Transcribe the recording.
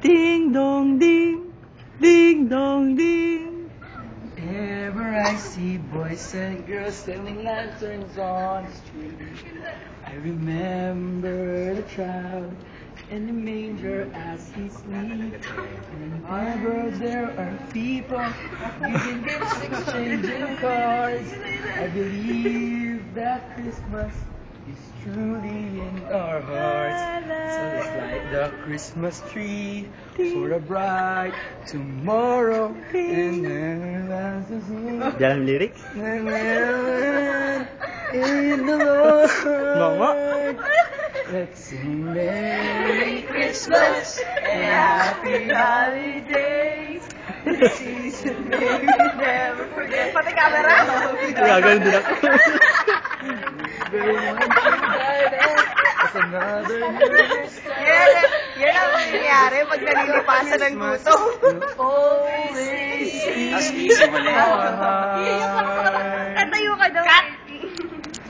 Ding dong ding, ding dong ding. Ever I see boys and girls selling lanterns on the street, I remember the child in the manger as he sleeps. Whenever there are people giving gifts, exchanging cards, I believe that Christmas is truly in our hearts. So let's light the Christmas tree for a bright tomorrow. And Diyan ang lyrics? in the Lord. Mama. Let's sing Merry Christmas and Happy Holidays. This season may we never forget. Pati camera? Gagawin din ako. It's another year's Yan ang nangyayari pag nalilipasan ng gutom. always Tapos isip ulit. our heart.